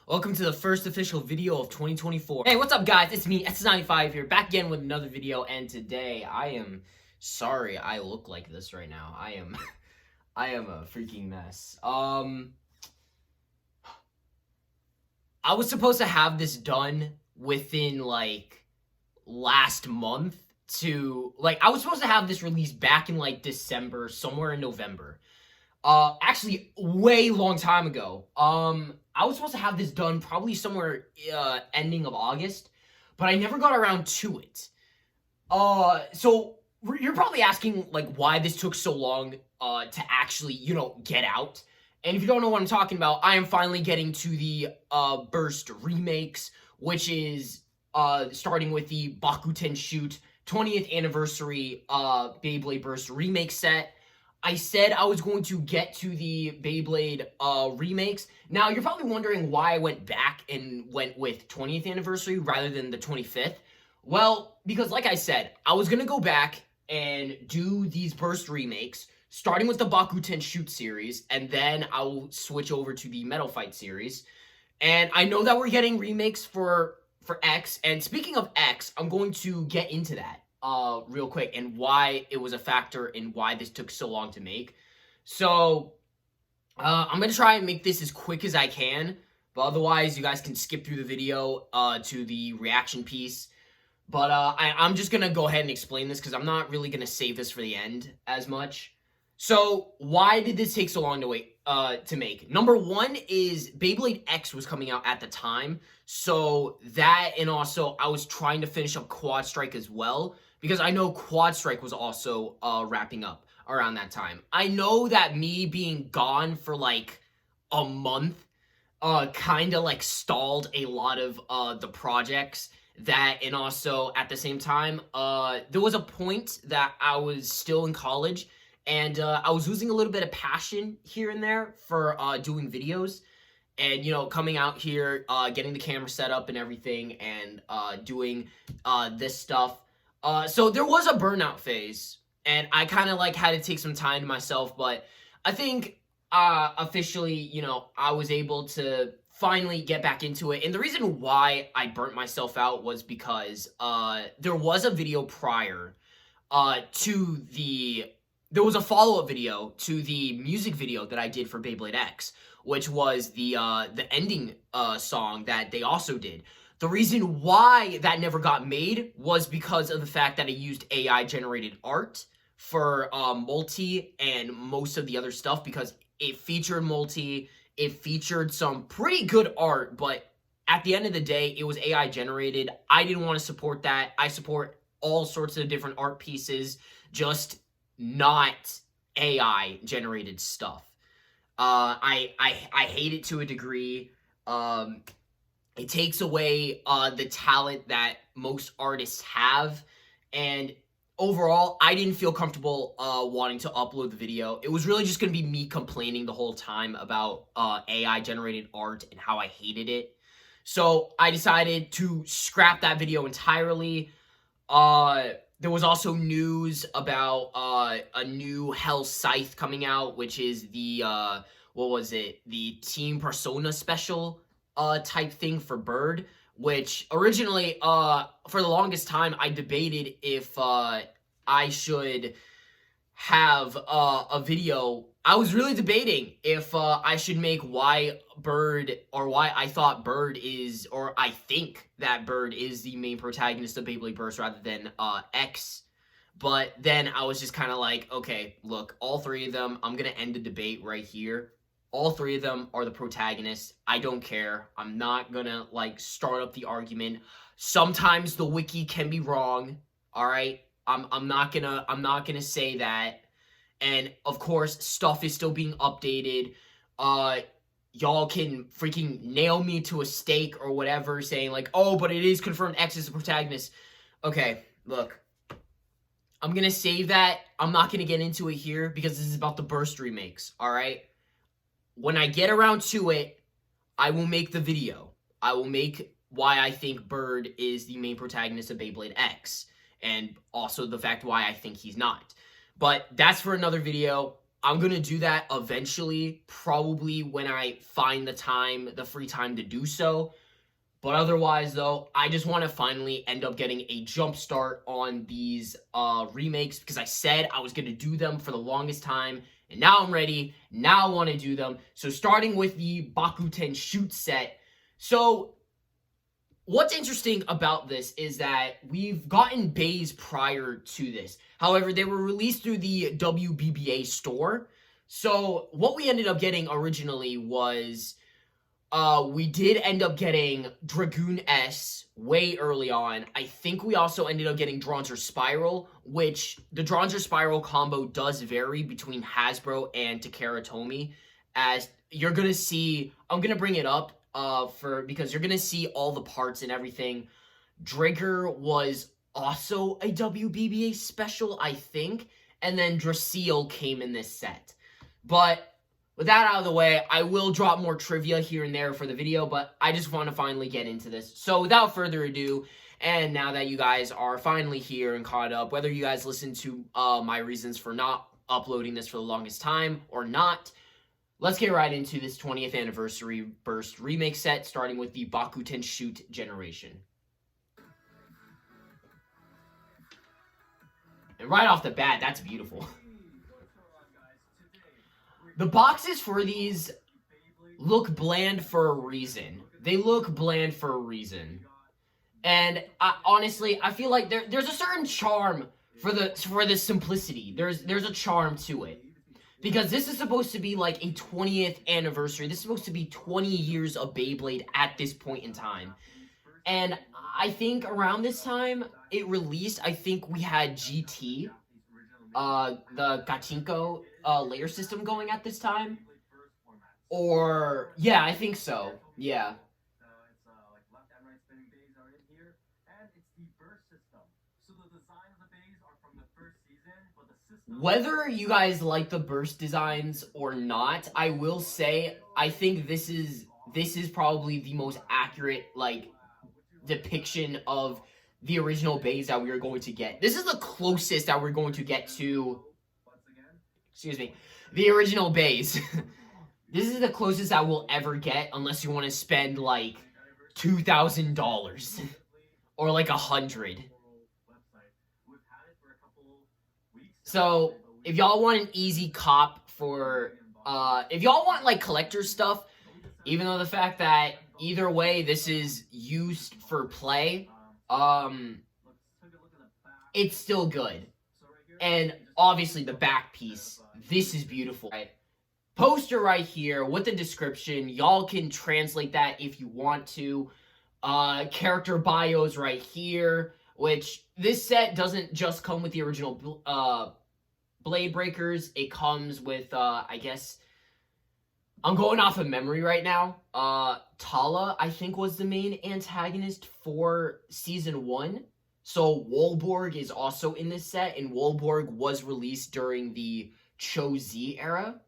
Welcome to the first official video of 2024. Hey, what's up guys? It's me, S95 here, back again with another video, and today I am sorry I look like this right now. I am a freaking mess. I was supposed to have this done within like last month I was supposed to have this released back in like December, somewhere in November. Actually, way long time ago. I was supposed to have this done probably somewhere ending of August, but I never got around to it. So you're probably asking like why this took so long to actually, get out. And if you don't know what I'm talking about, I am finally getting to the Burst Remakes, which is starting with the Bakuten Shoot 20th anniversary Beyblade Burst Remake set. I said I was going to get to the Beyblade remakes. Now, you're probably wondering why I went back and went with 20th anniversary rather than the 25th. Well, because like I said, I was going to go back and do these Burst remakes, starting with the Bakuten Shoot series, and then I'll switch over to the Metal Fight series. And I know that we're getting remakes for X, and speaking of X, I'm going to get into that real quick and why it was a factor in why this took so long to make. So I'm gonna try and make this as quick as I can, but otherwise you guys can skip through the video to the reaction piece. But I'm just gonna go ahead and explain this because I'm not really gonna save this for the end as much. So why did this take so long to make? Number one is Beyblade X was coming out at the time, so that, and also I was trying to finish up Quad Strike as well, because I know Quad Strike was also wrapping up around that time. I know that me being gone for like a month kind of like stalled a lot of the projects that, and also at the same time, there was a point that I was still in college, and I was losing a little bit of passion here and there for doing videos. And, coming out here, getting the camera set up and everything, and doing this stuff. So there was a burnout phase, and I kind of like had to take some time to myself, but I think officially, I was able to finally get back into it. And the reason why I burnt myself out was because there was a video prior there was a follow-up video to the music video that I did for Beyblade X, which was the ending song that they also did. The reason why that never got made was because of the fact that it used AI-generated art for multi and most of the other stuff, because it featured multi, it featured some pretty good art, but at the end of the day, it was AI-generated. I didn't want to support that. I support all sorts of different art pieces, just not AI-generated stuff. I hate it to a degree. It takes away the talent that most artists have, and overall, I didn't feel comfortable wanting to upload the video. It was really just going to be me complaining the whole time about AI-generated art and how I hated it. So I decided to scrap that video entirely. There was also news about a new Hell Scythe coming out, which is the, the Team Persona special type thing for Bird, which originally, for the longest time, I debated if I should have a video. I was really debating if I should make why I thought Bird is, or I think that Bird is the main protagonist of Beyblade Burst rather than X. But then I was just kind of like, okay, look, all three of them, I'm going to end the debate right here. All three of them are the protagonists. I don't care. I'm not going to like start up the argument. Sometimes the wiki can be wrong. All right. I'm not gonna say that. And of course, stuff is still being updated. Y'all can freaking nail me to a stake or whatever, saying like, oh, but it is confirmed X is the protagonist. Okay, look. I'm gonna save that. I'm not gonna get into it here because this is about the Burst remakes, alright? When I get around to it, I will make the video. I will make why I think Bird is the main protagonist of Beyblade X, and also the fact why I think he's not. But that's for another video. I'm going to do that eventually, probably when I find the free time to do so. But otherwise, though, I just want to finally end up getting a jump start on these remakes, because I said I was going to do them for the longest time, and now I'm ready. Now I want to do them. So starting with the Bakuten Shoot set. So what's interesting about this is that we've gotten bays prior to this. However, they were released through the WBBA store. So what we ended up getting originally was we did end up getting Dragoon S way early on. I think we also ended up getting Dronzer Spiral, which the Dronzer Spiral combo does vary between Hasbro and Takara Tomy. As you're gonna see, I'm gonna bring it up because you're gonna see all the parts and everything. Drigger was also a WBBA special, I think, and then Drasil came in this set. But with that out of the way, I will drop more trivia here and there for the video, but I just want to finally get into this. So without further ado, and now that you guys are finally here and caught up, whether you guys listened to my reasons for not uploading this for the longest time or not, let's get right into this 20th anniversary Burst remake set, starting with the Bakuten Shoot generation. And right off the bat, that's beautiful. The boxes for these look bland for a reason. They look bland for a reason. And honestly, I feel like there's a certain charm for the simplicity. There's a charm to it. Because this is supposed to be like a 20th anniversary. This is supposed to be 20 years of Beyblade at this point in time. And I think around this time it released, I think we had GT, the Gachinko layer system going at this time. Or, yeah, I think so. Yeah. Whether you guys like the burst designs or not, I will say I think this is probably the most accurate like depiction of the original bays that we are going to get. This is the closest that we're going to get to, excuse me, the original bays. This is the closest that we'll ever get, unless you want to spend like $2,000 or like $100. So if y'all want an easy cop for, if y'all want like collector stuff, even though the fact that either way this is used for play, it's still good. And obviously the back piece, this is beautiful, right? Poster right here with the description. Y'all can translate that if you want to. Character bios right here, which this set doesn't just come with the original Blade Breakers. It comes with, I guess, I'm going off of memory right now. Tala, I think, was the main antagonist for Season 1. So Wolborg is also in this set, and Wolborg was released during the Cho Z era.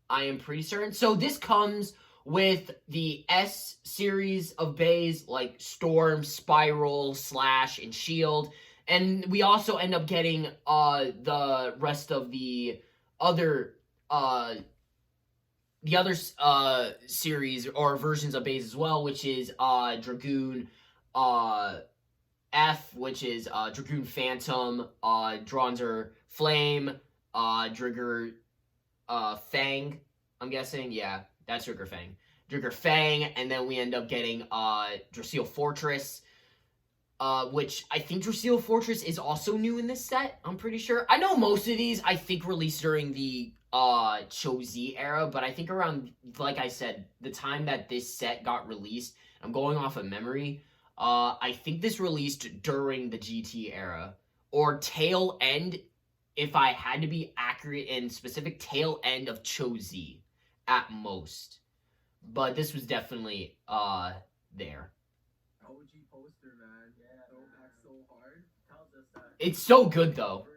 I am pretty certain. So this comes with the S series of bays like Storm, Spiral, Slash, and Shield. And we also end up getting the rest of the other series or versions of bays as well, which is Dragoon F, which is Dragoon Phantom, Dronzer Flame, Drigger Fang, I'm guessing. Yeah, that's Drigger Fang. Drigger Fang, and then we end up getting Drasil Fortress, which I think Drasil Fortress is also new in this set, I'm pretty sure. I know most of these, I think, released during the Cho Z era, but I think around, like I said, the time that this set got released, I'm going off of memory, I think this released during the GT era, or tail end, if I had to be accurate and specific, tail end of Cho Z at most. But this was definitely there. OG poster, man. Yeah, so hard. Tells us that it's so good though.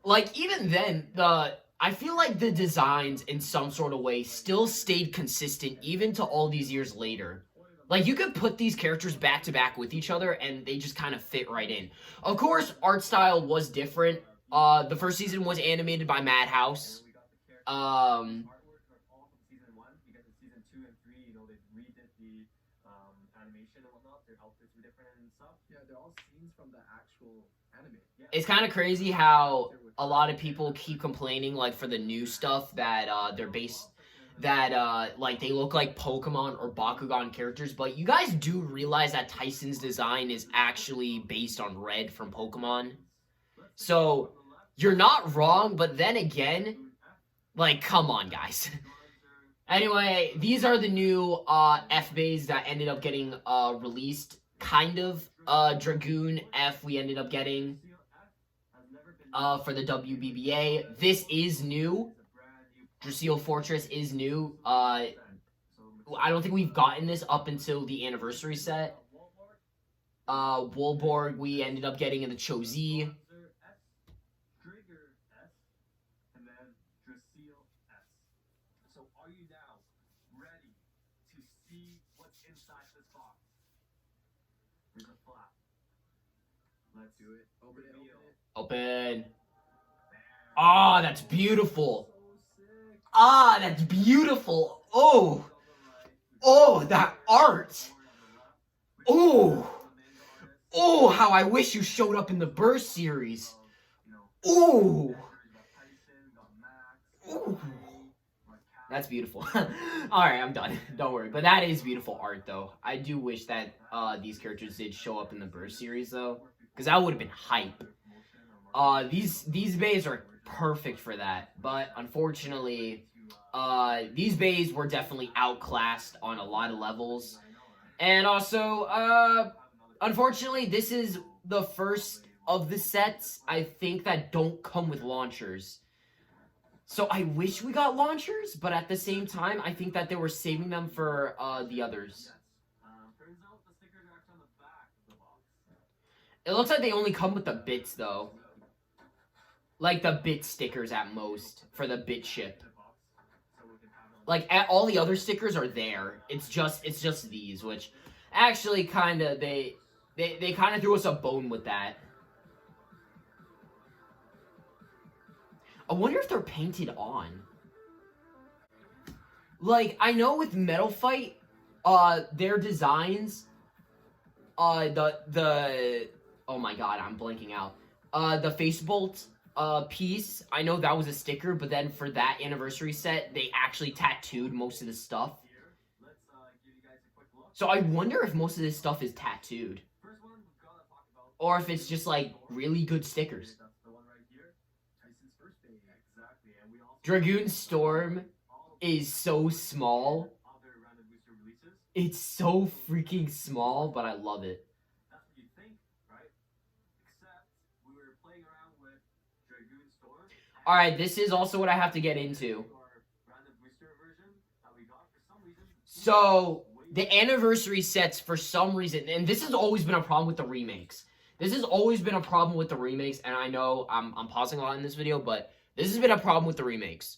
Like even then, I feel like the designs in some sort of way still stayed consistent even to all these years later. Like you could put these characters back to back with each other and they just kind of fit right in. Of course, art style was different. The first season was animated by Madhouse. artwork are all from season 1 because in season 2 and 3, you know, they redid the animation and whatnot. Their outfits were different and stuff. Yeah, they're all scenes from the actual anime. Yeah. It's kind of crazy how a lot of people keep complaining, like, for the new stuff that they're based that like they look like Pokemon or Bakugan characters, but you guys do realize that Tyson's design is actually based on Red from Pokemon. So you're not wrong, but then again, like, come on, guys. Anyway, these are the new F-bays that ended up getting released. Kind of. Dragoon F we ended up getting for the WBBA. This is new. Drasil Fortress is new. I don't think we've gotten this up until the anniversary set. Wolborg we ended up getting in the Chozi. So are you now ready to see what's inside this box? There's a flap. Let's do it. Open it. Open. Ah, that's beautiful. Ah, that's beautiful. Oh. Oh, that art. Oh. Oh, how I wish you showed up in the Burst series. Oh. Ooh. That's beautiful. Alright, I'm done. Don't worry. But that is beautiful art, though. I do wish that these characters did show up in the Burst series, though. Because that would have been hype. These bays are perfect for that. But, unfortunately, these bays were definitely outclassed on a lot of levels. And also, unfortunately, this is the first of the sets, I think, that don't come with launchers. So I wish we got launchers, but at the same time, I think that they were saving them for the others. It looks like they only come with the bits, though. Like the bit stickers at most for the bit ship. Like all the other stickers are there. It's just these, which actually kind of they kind of threw us a bone with that. I wonder if they're painted on. Like, I know with Metal Fight, their designs, the oh my god, I'm blanking out. The face bolt piece, I know that was a sticker, but then for that anniversary set, they actually tattooed most of the stuff. So I wonder if most of this stuff is tattooed. Or if it's just, like, really good stickers. Dragoon Storm is so small. It's so freaking small, but I love it. That's what you think, right? Except we were playing around with Dragoon Storm. Alright, this is also what I have to get into. So, the anniversary sets, for some reason, and this has always been a problem with the remakes. This has always been a problem with the remakes, and I know I'm pausing a lot in this video, but this has been a problem with the remakes.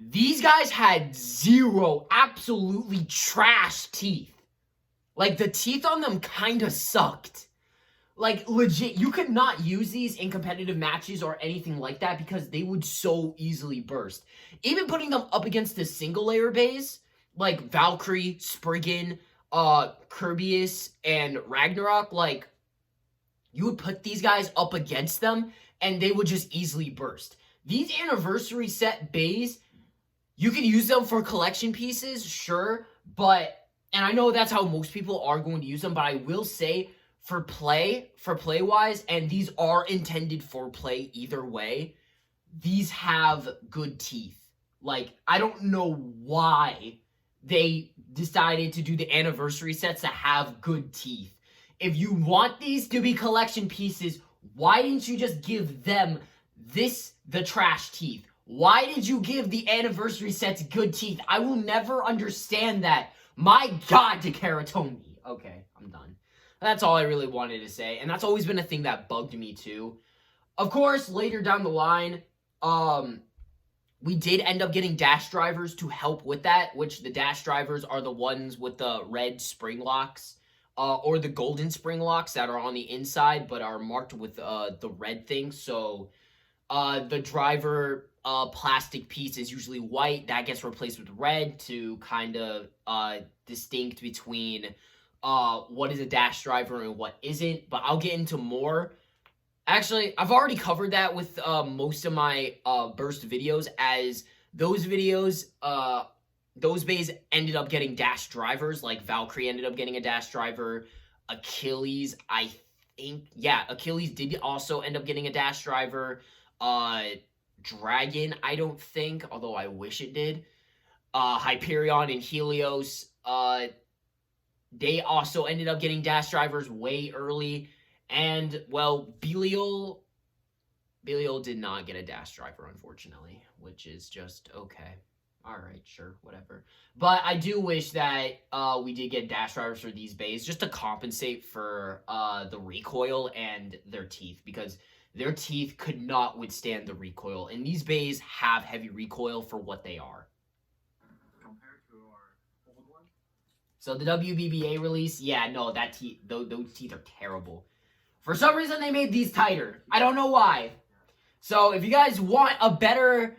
These guys had zero, absolutely trash teeth. Like, the teeth on them kind of sucked. Like, legit, you could not use these in competitive matches or anything like that because they would so easily burst. Even putting them up against the single layer bays, like Valkyrie, Spriggan, Kirbyus, and Ragnarok, like, you would put these guys up against them, and they would just easily burst. These anniversary set bays, you can use them for collection pieces, sure, but, and I know that's how most people are going to use them, but I will say, for play-wise, and these are intended for play either way, these have good teeth. Like, I don't know why they decided to do the anniversary sets that have good teeth. If you want these to be collection pieces, why didn't you just give them the trash teeth? Why did you give the anniversary sets good teeth? I will never understand that. My god, Takaratomi. Okay, I'm done. That's all I really wanted to say, and that's always been a thing that bugged me too. Of course, later down the line, we did end up getting dash drivers to help with that, which the dash drivers are the ones with the red spring locks, or the golden spring locks that are on the inside but are marked with the red thing. So the driver plastic piece is usually white. That gets replaced with red to kind of distinct between what is a dash driver and what isn't. But I'll get into more. Actually, I've already covered that with most of my Burst videos, as those videos, those bays ended up getting dash drivers. Like Valkyrie ended up getting a dash driver. Achilles, I think, yeah, Achilles did also end up getting a dash driver. Dragon, I don't think, although I wish it did. Hyperion and Helios, they also ended up getting dash drivers way early. And, well, Belial did not get a dash driver, unfortunately, which is just okay. All right, sure, whatever. But I do wish that we did get dash drivers for these bays just to compensate for the recoil and their teeth, because their teeth could not withstand the recoil. And these bays have heavy recoil for what they are. Compared to our old one? So the WBBA release, yeah, no, those teeth are terrible. For some reason, they made these tighter. I don't know why. So if you guys want a better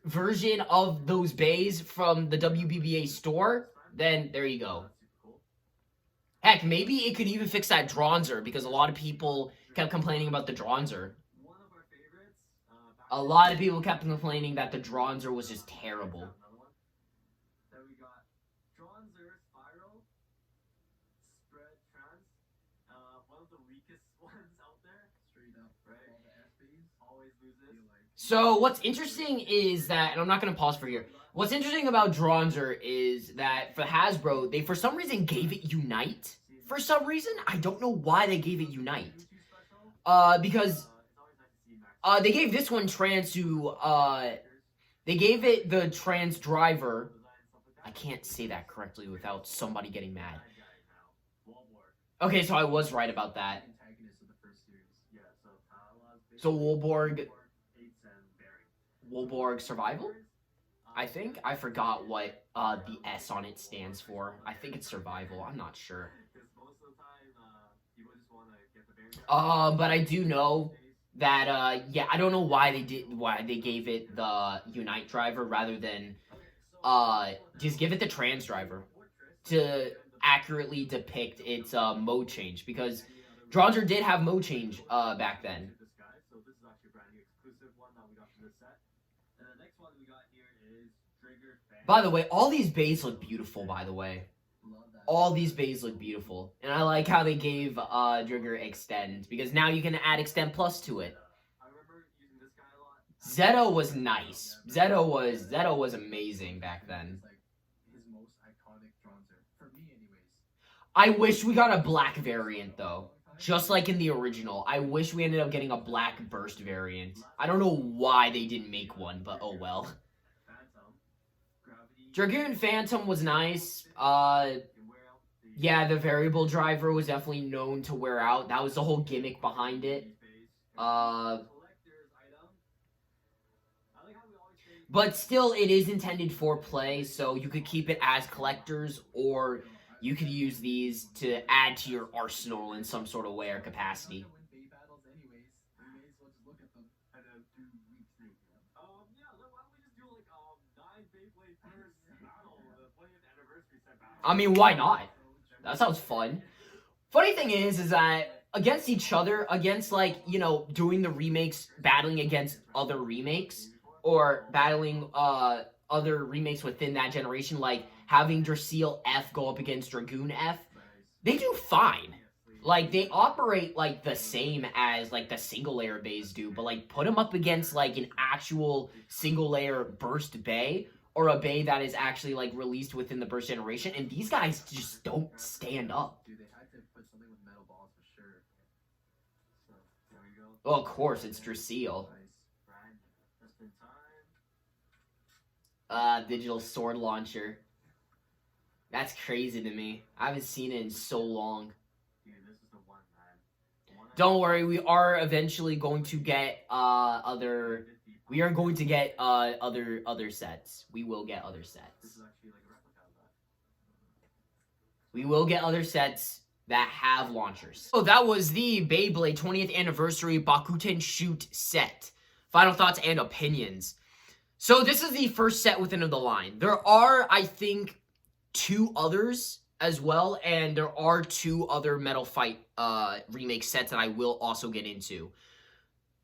version of those bays from the WBBA store, then there you go. Heck, maybe it could even fix that Dronzer, because a lot of people kept complaining about the Dronzer. A lot of people kept complaining that the Dronzer was just terrible. Then we got Dronzer Spiral Spread Trans. One of the weakest ones out there. Straight up, right? All the SBs always loses. So what's interesting is that, and I'm not going to pause for here. What's interesting about Dronzer is that for Hasbro, they for some reason gave it Unite. For some reason, I don't know why they gave it Unite. Because they gave this one trans to, they gave it the trans driver. I can't say that correctly without somebody getting mad. Okay, so I was right about that. So Wolborg Survival? I think. I forgot what the S on it stands for. I think it's Survival. I'm not sure. But I do know that, yeah, I don't know why they gave it the Unite driver rather than, just give it the trans driver to accurately depict its, mode change, because Dronzer did have mode change, back then. By the way, all these bays look beautiful, by the way. All these bays look beautiful. And I like how they gave Trigger Extend, because now you can add Extend Plus to it. Zeto was nice. Zeto was amazing back then. I wish we got a black variant, though. Just like in the original. I wish we ended up getting a black Burst variant. I don't know why they didn't make one, but oh well. Dragoon Phantom was nice. Yeah, the variable driver was definitely known to wear out. That was the whole gimmick behind it. But still, it is intended for play, so you could keep it as collectors, or you could use these to add to your arsenal in some sort of way or capacity. I mean, why not? That sounds fun. Funny thing is that against each other, against, like, you know, doing the remakes, battling against other remakes, or battling other remakes within that generation, like having Drasil F go up against Dragoon F, they do fine. Like, they operate, like, the same as, like, the single-layer bays do, but, like, put them up against, like, an actual single-layer Burst bay, or a bay that is actually, like, released within the Burst generation, and these guys just don't stand up. Dude, they had to put something with metal balls for sure. So, there we go. Well, of course, it's Drasil. Digital sword launcher. That's crazy to me. I haven't seen it in so long. Dude, this is the one, man. Don't worry, we are eventually going to get other sets. We will get other sets. This is actually like a replica of that. We will get other sets that have launchers. So that was the Beyblade 20th Anniversary Bakuten Shoot set. final thoughts and opinions. So this is the first set within the line. There are, I think, 2 others as well, and there are 2 other Metal Fight remake sets that I will also get into.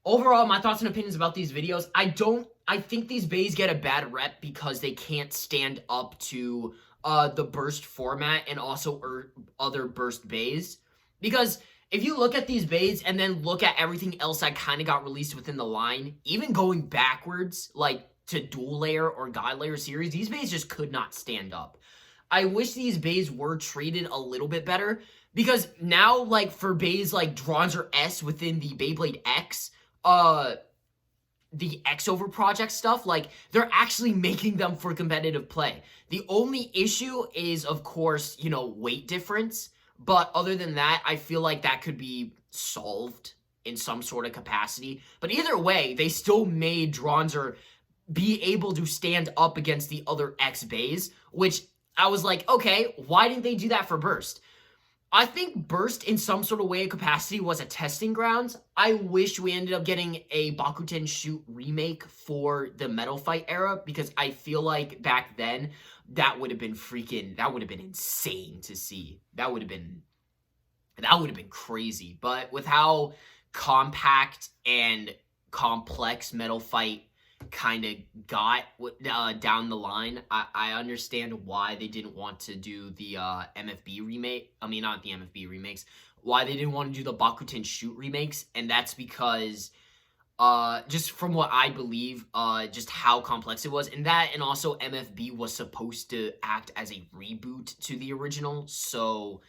Overall, my thoughts and opinions about these videos, I think these bays get a bad rep because they can't stand up to the Burst format and also other Burst bays. Because if you look at these bays and then look at everything else that kind of got released within the line, even going backwards, like to dual layer or god layer series, these bays just could not stand up. I wish these bays were treated a little bit better, because now, like, for bays like Dronzer S within the Beyblade X, the X over project stuff, like, they're actually making them for competitive play. The only issue is, of course, you know, weight difference, but other than that, I feel like that could be solved in some sort of capacity. But either way, they still made Dronzer be able to stand up against the other X bays, which I was like, okay, why didn't they do that for Burst? I think Burst, in some sort of way of capacity, was a testing grounds. I wish we ended up getting a Bakuten Shoot remake for the Metal Fight era, because I feel like back then, that would have been insane to see. That would have been crazy. But with how compact and complex Metal Fight kind of got down the line, I understand why they didn't want to do the MFB remake. I mean, not the MFB remakes. Why they didn't want to do the Bakuten Shoot remakes, and that's because just from what I believe, just how complex it was, and that, and also MFB was supposed to act as a reboot to the original, so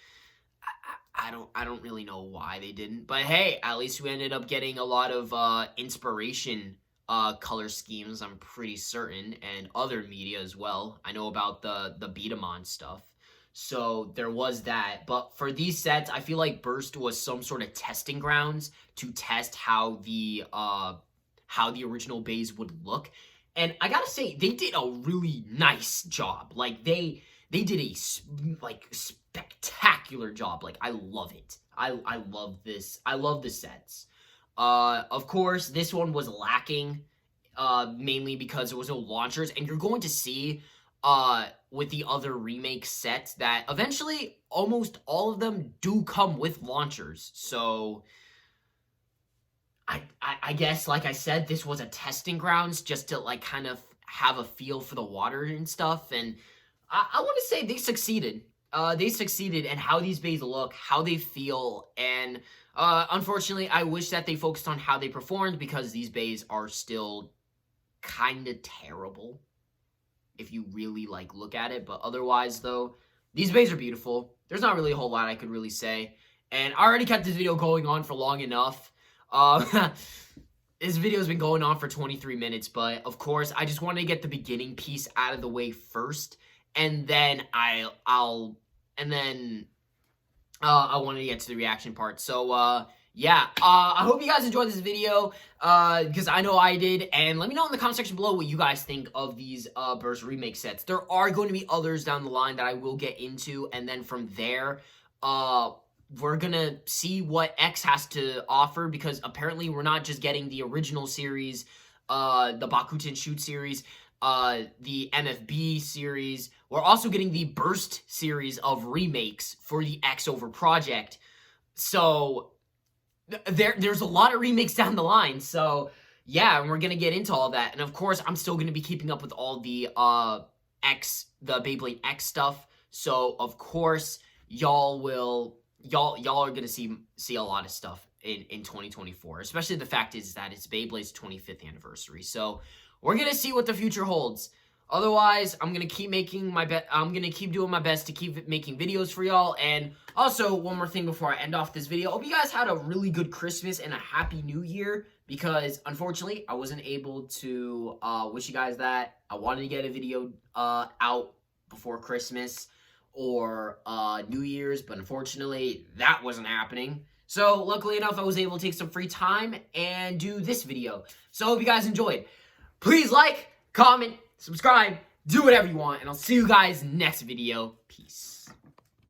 I don't really know why they didn't. But hey, at least we ended up getting a lot of inspiration color schemes, I'm pretty certain, and other media as well. I know about the Beatamon stuff. So there was that. But for these sets, I feel like Burst was some sort of testing grounds to test how the original bays would look. And I gotta say, they did a really nice job. Like, they did a spectacular job. Like, I love it. I love this. I love the sets. Of course, this one was lacking, mainly because there was no launchers, and you're going to see, with the other remake sets that eventually almost all of them do come with launchers. So I guess, like I said, this was a testing grounds just to, like, kind of have a feel for the water and stuff, and I want to say they succeeded. They succeeded in how these bays look, how they feel, and unfortunately, I wish that they focused on how they performed, because these bays are still kind of terrible if you really, like, look at it. But otherwise, though, these bays are beautiful. There's not really a whole lot I could really say. And I already kept this video going on for long enough. This video's been going on for 23 minutes, but of course, I just wanted to get the beginning piece out of the way first, and then I wanted to get to the reaction part. So, yeah, I hope you guys enjoyed this video, because I know I did, and let me know in the comment section below what you guys think of these, Burst remake sets. There are going to be others down the line that I will get into, and then from there, we're gonna see what X has to offer, because apparently we're not just getting the original series, the Bakuten Shoot series, the MFB series. We're also getting the Burst series of remakes for the X over project. So there's a lot of remakes down the line. So yeah, and we're gonna get into all that. And of course, I'm still gonna be keeping up with all the the Beyblade X stuff. So of course, y'all are gonna see a lot of stuff in 2024. Especially the fact is that it's Beyblade's 25th anniversary. So we're gonna see what the future holds. Otherwise, I'm gonna keep making I'm gonna keep doing my best to keep making videos for y'all. And also, one more thing before I end off this video. I hope you guys had a really good Christmas and a happy New Year, because unfortunately, I wasn't able to wish you guys that. I wanted to get a video out before Christmas or New Year's, but unfortunately, that wasn't happening. So, luckily enough, I was able to take some free time and do this video. So, I hope you guys enjoyed. Please like, comment, subscribe, do whatever you want, and I'll see you guys next video. Peace.